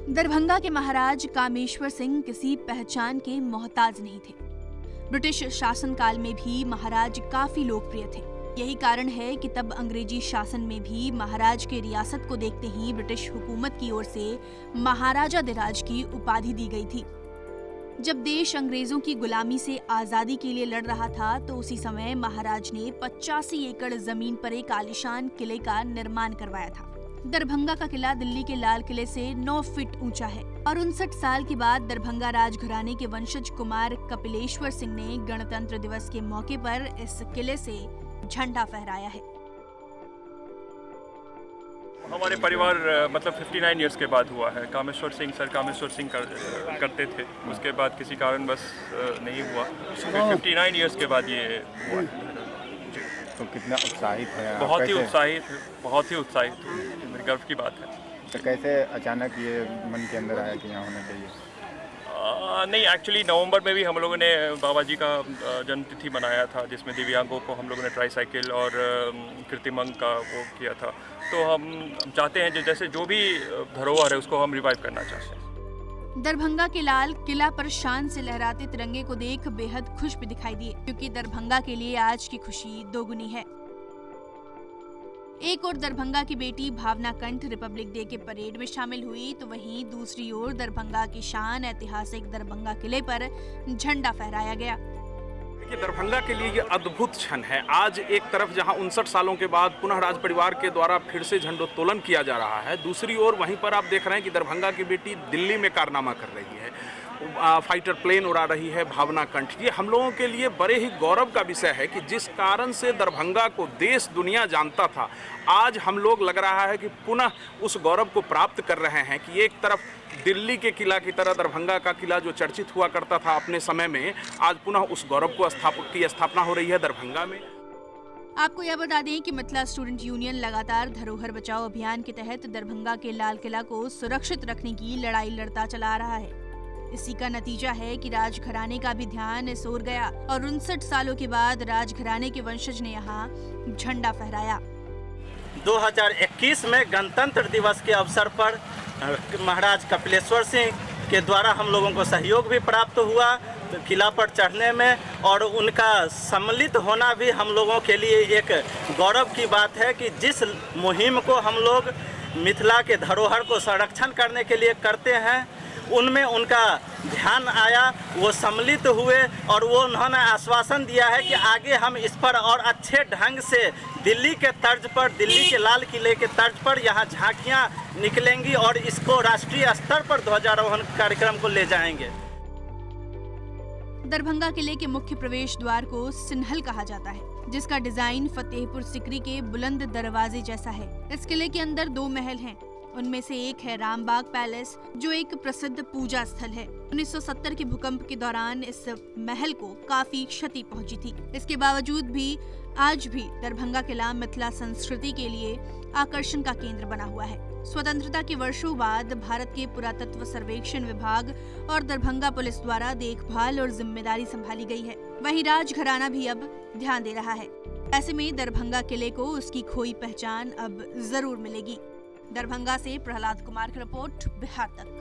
दरभंगा के महाराज कामेश्वर सिंह किसी पहचान के मोहताज नहीं थे। ब्रिटिश शासनकाल में भी महाराज काफी लोकप्रिय थे। यही कारण है कि तब अंग्रेजी शासन में भी महाराज के रियासत को देखते ही ब्रिटिश हुकूमत की ओर से महाराजाधिराज की उपाधि दी गई थी। जब देश अंग्रेजों की गुलामी से आजादी के लिए लड़ रहा था तो उसी समय महाराज ने 85 एकड़ जमीन पर एक आलीशान किले का निर्माण करवाया था। दरभंगा का किला दिल्ली के लाल किले से 9 फीट ऊंचा है और 59 साल के बाद दरभंगा राजघराने के वंशज कुमार कपिलेश्वर सिंह ने गणतंत्र दिवस के मौके पर इस किले से झंडा फहराया है। हमारे परिवार मतलब 59 इयर्स के बाद हुआ है। कामेश्वर सिंह करते थे, उसके बाद किसी कारणवश नहीं हुआ। 59 इयर्स के बाद ये हुआ है। तो कितना उत्साहित है? बहुत ही उत्साहित मेरे गर्व की बात है। तो कैसे अचानक ये मन के अंदर आया कि यहाँ होना चाहिए? नहीं, एक्चुअली नवंबर में भी हम लोगों ने बाबा जी का जन्मतिथि मनाया था, जिसमें दिव्यांगों को हम लोगों ने ट्राईसाइकिल और कीर्तिमंग का वो किया था। तो हम चाहते हैं जैसे जो भी धरोहर है उसको हम रिवाइव करना चाहते हैं। दरभंगा के लाल किला पर शान से लहराते तिरंगे को देख बेहद खुश भी दिखाई दिए, क्योंकि दरभंगा के लिए आज की खुशी दोगुनी है। एक ओर दरभंगा की बेटी भावना कंठ रिपब्लिक डे के परेड में शामिल हुई, तो वहीं दूसरी ओर दरभंगा की शान ऐतिहासिक दरभंगा किले पर झंडा फहराया गया। देखिए, दरभंगा के लिए ये अद्भुत क्षण है। आज एक तरफ जहां 59 सालों के बाद पुनः राज परिवार के द्वारा फिर से झंडोत्तोलन किया जा रहा है, दूसरी ओर वहीं पर आप देख रहे हैं कि दरभंगा की बेटी दिल्ली में कारनामा कर रही है, फाइटर प्लेन उड़ा रही है भावना कंठ। ये हम लोगों के लिए बड़े ही गौरव का विषय है कि जिस कारण से दरभंगा को देश दुनिया जानता था, आज हम लोग लग रहा है कि पुनः उस गौरव को प्राप्त कर रहे हैं कि एक तरफ दिल्ली के किला की तरह दरभंगा का किला जो चर्चित हुआ करता था अपने समय में, आज पुनः उस गौरव को स्थापना हो रही है दरभंगा में। आपको यह बता दें कि मिथिला स्टूडेंट यूनियन लगातार धरोहर बचाओ अभियान के तहत दरभंगा के लाल किला को सुरक्षित रखने की लड़ाई लड़ता चला रहा है। इसी का नतीजा है कि राजघराने का भी ध्यान इस ओर गया और 59 सालों के बाद राजघराने के वंशज ने यहाँ झंडा फहराया। 2021 में गणतंत्र दिवस के अवसर पर महाराज कपिलेश्वर सिंह के द्वारा हम लोगों को सहयोग भी प्राप्त हुआ तो किला पर चढ़ने में, और उनका सम्मिलित होना भी हम लोगों के लिए एक गौरव की बात है कि जिस मुहिम को हम लोग मिथिला के धरोहर को संरक्षण करने के लिए करते हैं, उनमें उनका ध्यान आया, वो सम्मिलित हुए और वो उन्होंने आश्वासन दिया है कि आगे हम इस पर और अच्छे ढंग से दिल्ली के तर्ज पर, दिल्ली के लाल किले के तर्ज पर यहाँ झांकियाँ निकलेंगी और इसको राष्ट्रीय स्तर पर ध्वजारोहण कार्यक्रम को ले जाएंगे। दरभंगा किले के मुख्य प्रवेश द्वार को सिन्हल कहा जाता है, जिसका डिजाइन फतेहपुर सिकरी के बुलंद दरवाजे जैसा है। इस किले के अंदर 2 महल हैं। उनमें से एक है रामबाग पैलेस, जो एक प्रसिद्ध पूजा स्थल है। 1970 के भूकंप के दौरान इस महल को काफी क्षति पहुंची थी। इसके बावजूद भी आज भी दरभंगा किला मिथिला संस्कृति के लिए आकर्षण का केंद्र बना हुआ है। स्वतंत्रता के वर्षों बाद भारत के पुरातत्व सर्वेक्षण विभाग और दरभंगा पुलिस द्वारा देखभाल और जिम्मेदारी संभाली गई है। वहीं राजघराना भी अब ध्यान दे रहा है। ऐसे में दरभंगा किले को उसकी खोई पहचान अब जरूर मिलेगी। दरभंगा से प्रहलाद कुमार की रिपोर्ट, बिहार तक।